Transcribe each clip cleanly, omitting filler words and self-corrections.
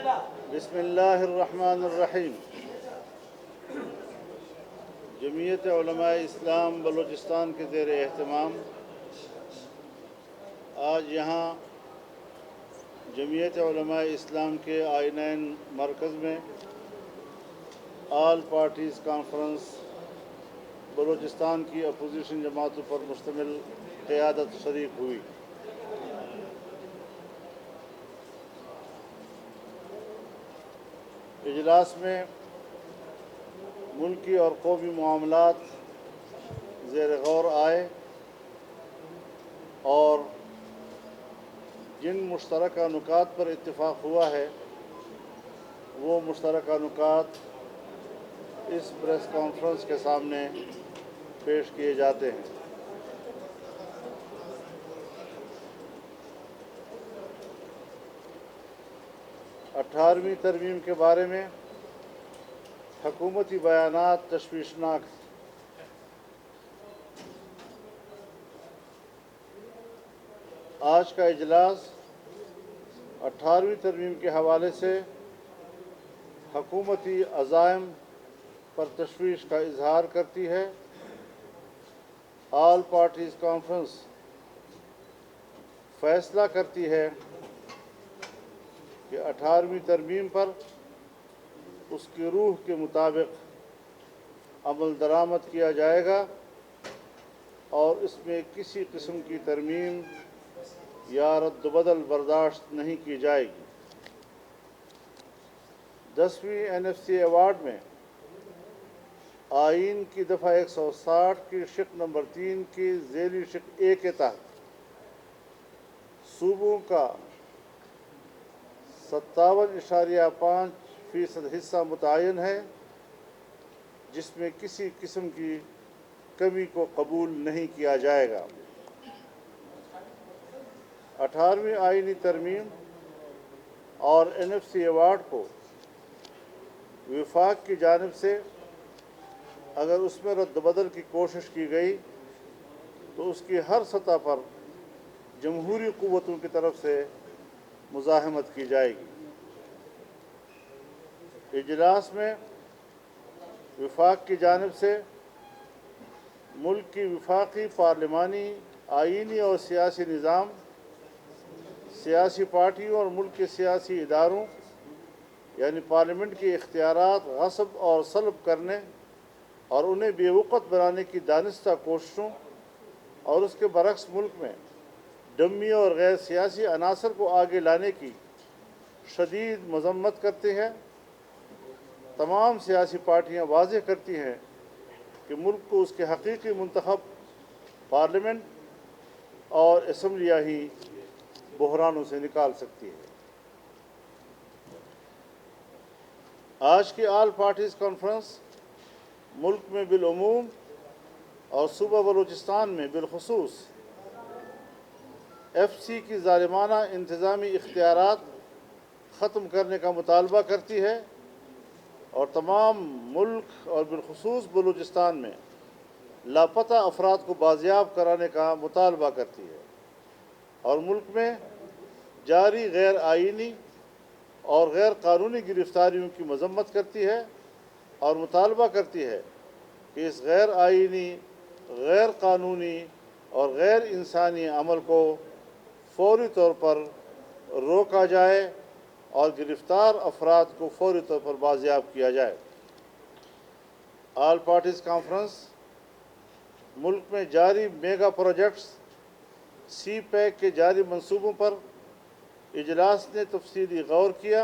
بسم اللہ الرحمن الرحیم۔ جمعیت علماء اسلام بلوچستان کے زیر اہتمام آج یہاں جمعیت علماء اسلام کے آئی-9 مرکز میں آل پارٹیز کانفرنس بلوچستان کی اپوزیشن جماعتوں پر مشتمل قیادت شریک ہوئی۔ اجلاس میں ملکی اور قومی معاملات زیر غور آئے اور جن مشترکہ نکات پر اتفاق ہوا ہے وہ مشترکہ نکات اس پریس کانفرنس کے سامنے پیش کیے جاتے ہیں۔ 18ویں ترمیم کے بارے میں حکومتی بیانات تشویشناک ہیں۔ آج کا اجلاس 18ویں ترمیم کے حوالے سے حکومتی عزائم پر تشویش کا اظہار کرتی ہے۔ آل پارٹیز کانفرنس فیصلہ کرتی ہے کہ 18ویں ترمیم پر اس کی روح کے مطابق عمل درآمد کیا جائے گا اور اس میں کسی قسم کی ترمیم یا رد و بدل برداشت نہیں کی جائے گی۔ 10ویں NFC ایوارڈ میں آئین کی دفعہ 160 کی شق نمبر 3 کی ذیلی شق A کے تحت صوبوں کا 57.5% حصہ متعین ہے، جس میں کسی قسم کی کمی کو قبول نہیں کیا جائے گا۔ 18ویں آئینی ترمیم اور NFC ایوارڈ کو وفاق کی جانب سے اگر اس میں رد و بدل کی کوشش کی گئی تو اس کی ہر سطح پر جمہوری قوتوں کی طرف سے مزاحمت کی جائے گی۔ اجلاس میں وفاق کی جانب سے ملک کی وفاقی پارلیمانی آئینی اور سیاسی نظام، سیاسی پارٹیوں اور ملک کے سیاسی اداروں یعنی پارلیمنٹ کے اختیارات غصب اور سلب کرنے اور انہیں بے وقت بنانے کی دانستہ کوششوں اور اس کے برعکس ملک میں ڈمی اور غیر سیاسی عناصر کو آگے لانے کی شدید مذمت کرتے ہیں۔ تمام سیاسی پارٹیاں واضح کرتی ہیں کہ ملک کو اس کے حقیقی منتخب پارلیمنٹ اور اسمبلیاں ہی بحرانوں سے نکال سکتی ہے۔ آج کی آل پارٹیز کانفرنس ملک میں بالعموم اور صوبہ بلوچستان میں بالخصوص FC کی ظالمانہ انتظامی اختیارات ختم کرنے کا مطالبہ کرتی ہے اور تمام ملک اور بالخصوص بلوچستان میں لاپتہ افراد کو بازیاب کرانے کا مطالبہ کرتی ہے اور ملک میں جاری غیر آئینی اور غیر قانونی گرفتاریوں کی مذمت کرتی ہے اور مطالبہ کرتی ہے کہ اس غیر آئینی، غیر قانونی اور غیر انسانی عمل کو فوری طور پر روکا جائے اور گرفتار افراد کو فوری طور پر بازیاب کیا جائے۔ آل پارٹیز کانفرنس ملک میں جاری میگا پروجیکٹس CPEC کے جاری منصوبوں پر اجلاس نے تفصیلی غور کیا۔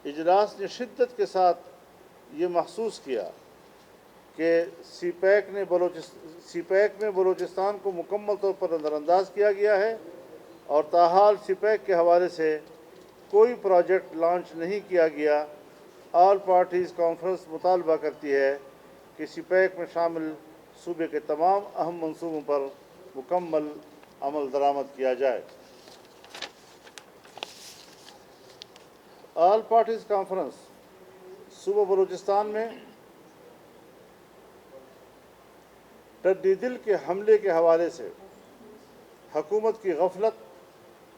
اجلاس نے شدت کے ساتھ یہ محسوس کیا کہ CPEC میں بلوچستان کو مکمل طور پر نظر انداز کیا گیا ہے اور تاحال CPEC کے حوالے سے کوئی پروجیکٹ لانچ نہیں کیا گیا۔ آل پارٹیز کانفرنس مطالبہ کرتی ہے کہ CPEC میں شامل صوبے کے تمام اہم منصوبوں پر مکمل عمل درآمد کیا جائے۔ آل پارٹیز کانفرنس صوبہ بلوچستان میں ٹڈی دل کے حملے کے حوالے سے حکومت کی غفلت،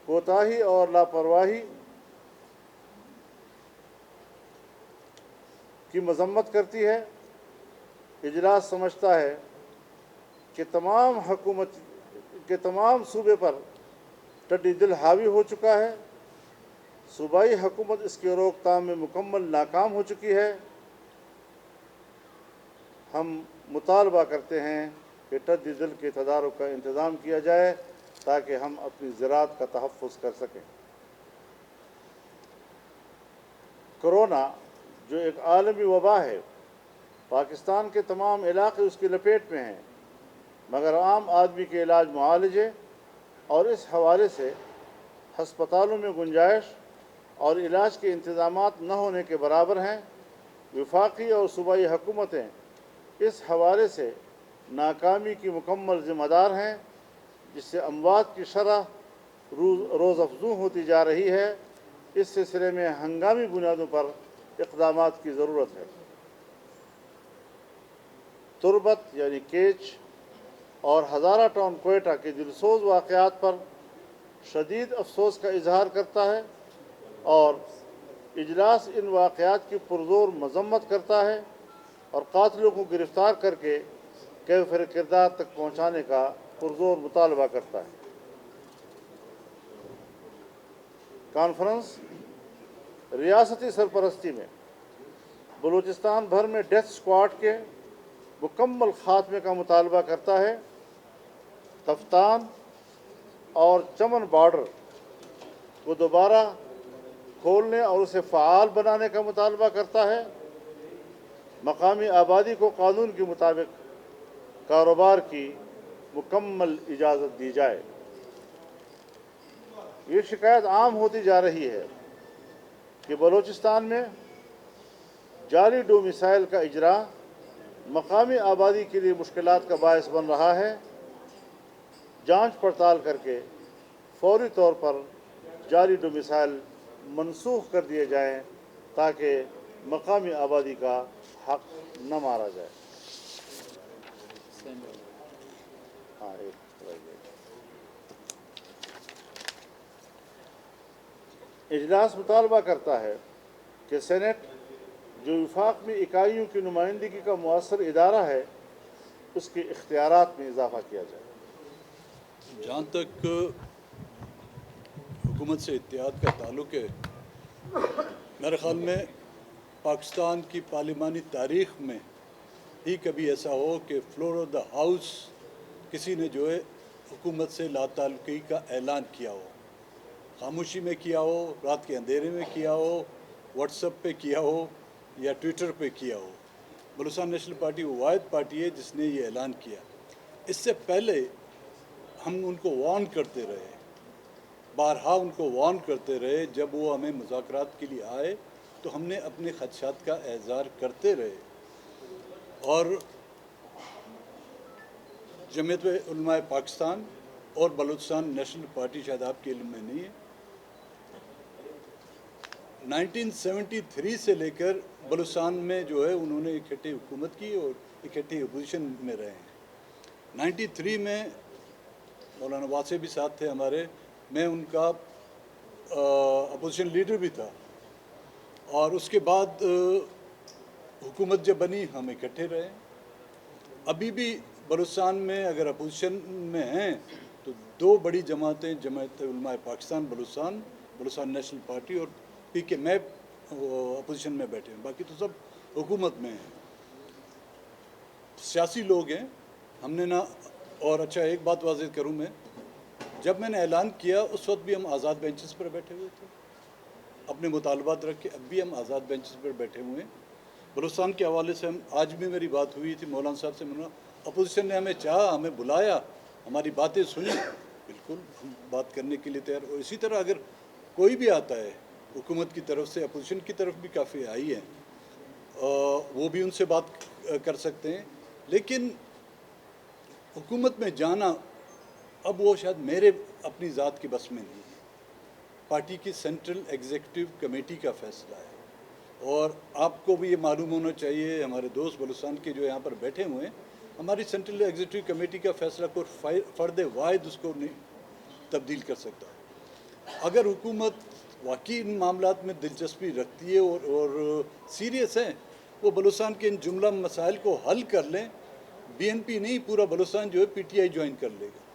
کوتاہی اور لاپرواہی کی مذمت کرتی ہے۔ اجلاس سمجھتا ہے کہ تمام صوبے پر ٹڈی دل حاوی ہو چکا ہے، صوبائی حکومت اس کی روک تھام میں مکمل ناکام ہو چکی ہے۔ ہم مطالبہ کرتے ہیں کہ ٹڈی دل کے تدارک کا انتظام کیا جائے تاکہ ہم اپنی زراعت کا تحفظ کر سکیں۔ کرونا جو ایک عالمی وبا ہے، پاکستان کے تمام علاقے اس کی لپیٹ میں ہیں، مگر عام آدمی کے علاج معالجے اور اس حوالے سے ہسپتالوں میں گنجائش اور علاج کے انتظامات نہ ہونے کے برابر ہیں۔ وفاقی اور صوبائی حکومتیں اس حوالے سے ناکامی کی مکمل ذمہ دار ہیں، جس سے اموات کی شرح روز افزوں ہوتی جا رہی ہے۔ اس سلسلے میں ہنگامی بنیادوں پر اقدامات کی ضرورت ہے۔ تربت یعنی کیچ اور ہزارہ ٹاؤن کوئٹہ کے دلسوز واقعات پر شدید افسوس کا اظہار کرتا ہے اور اجلاس ان واقعات کی پرزور مذمت کرتا ہے اور قاتلوں کو گرفتار کر کے کیفر کردار تک پہنچانے کا پرزور مطالبہ کرتا ہے۔ کانفرنس ریاستی سرپرستی میں بلوچستان بھر میں ڈیتھ سکواڈ کے مکمل خاتمے کا مطالبہ کرتا ہے۔ کفتان اور چمن بارڈر کو دوبارہ کھولنے اور اسے فعال بنانے کا مطالبہ کرتا ہے۔ مقامی آبادی کو قانون کے مطابق کاروبار کی مکمل اجازت دی جائے۔ یہ شکایت عام ہوتی جا رہی ہے کہ بلوچستان میں جعلی ڈومیسائل کا اجرا مقامی آبادی کے لیے مشکلات کا باعث بن رہا ہے۔ جانچ پڑتال کر کے فوری طور پر جعلی ڈومیسائل منسوخ کر دیے جائیں تاکہ مقامی آبادی کا حق نہ مارا جائے۔ اجلاس مطالبہ کرتا ہے کہ سینٹ جو وفاق میں اکائیوں کی نمائندگی کا مؤثر ادارہ ہے، اس کے اختیارات میں اضافہ کیا جائے۔ جہاں تک حکومت سے اتحاد کا تعلق ہے، میرے خیال میں پاکستان کی پارلیمانی تاریخ میں ہی کبھی ایسا ہو کہ فلور آف دا ہاؤس کسی نے جو ہے حکومت سے لا تعلقی کا اعلان کیا ہو، خاموشی میں کیا ہو، رات کے اندھیرے میں کیا ہو، واٹس ایپ پہ کیا ہو یا ٹویٹر پہ کیا ہو۔ بلوچستان نیشنل پارٹی وہ واحد پارٹی ہے جس نے یہ اعلان کیا۔ اس سے پہلے ہم ان کو وارن کرتے رہے، بارہا ان کو وارن کرتے رہے۔ جب وہ ہمیں مذاکرات کے لیے آئے تو ہم نے اپنے خدشات کا اظہار کرتے رہے، اور جمعیت علماء پاکستان اور بلوچستان نیشنل پارٹی، شاید آپ کے علم میں نہیں ہے، 1973 سے لے کر بلوچستان میں جو ہے انہوں نے اکٹھے حکومت کی اور اکٹھے اپوزیشن میں رہے ہیں۔ 93 میں مولانا واسع بھی ساتھ تھے ہمارے، میں ان کا اپوزیشن لیڈر بھی تھا، اور اس کے بعد حکومت جب بنی ہم اکٹھے رہے۔ ابھی بھی بلوچستان میں اگر اپوزیشن میں ہیں تو دو بڑی جماعتیں، جمعیت علماء پاکستان بلوچستان، بلوچستان نیشنل پارٹی، اور پی کے میں اپوزیشن میں بیٹھے ہیں، باقی تو سب حکومت میں ہیں، سیاسی لوگ ہیں۔ ہم نے نہ، اور اچھا ایک بات واضح کروں میں، جب میں نے اعلان کیا اس وقت بھی ہم آزاد بینچز پر بیٹھے ہوئے تھے، اپنے مطالبات رکھ کے، اب بھی ہم آزاد بینچز پر بیٹھے ہوئے ہیں۔ بلوچستان کے حوالے سے آج بھی میری بات ہوئی تھی مولانا صاحب سے، اپوزیشن نے ہمیں چاہا، ہمیں بلایا، ہماری باتیں سنی، بالکل ہم بات کرنے کے لیے تیار۔ اور اسی طرح اگر کوئی بھی آتا ہے حکومت کی طرف سے، اپوزیشن کی طرف بھی کافی آئی ہیں، وہ بھی ان سے بات کر سکتے ہیں، لیکن حکومت میں جانا اب وہ شاید میرے اپنی ذات کی بس میں نہیں ہے، پارٹی کی سینٹرل ایگزیکٹو کمیٹی کا فیصلہ ہے۔ اور آپ کو بھی یہ معلوم ہونا چاہیے، ہمارے دوست بلوچستان کے جو یہاں پر بیٹھے ہوئے ہیں، ہماری سینٹرل ایگزیکٹو کمیٹی کا فیصلہ کوئی فرد واحد اس کو نہیں تبدیل کر سکتا۔ اگر حکومت واقعی ان معاملات میں دلچسپی رکھتی ہے اور سیریس ہے وہ بلوچستان کے ان جملہ مسائل کو حل کر لیں، BNP نہیں، پورا بلوچستان جو ہے PTI جوائن کر لے گا۔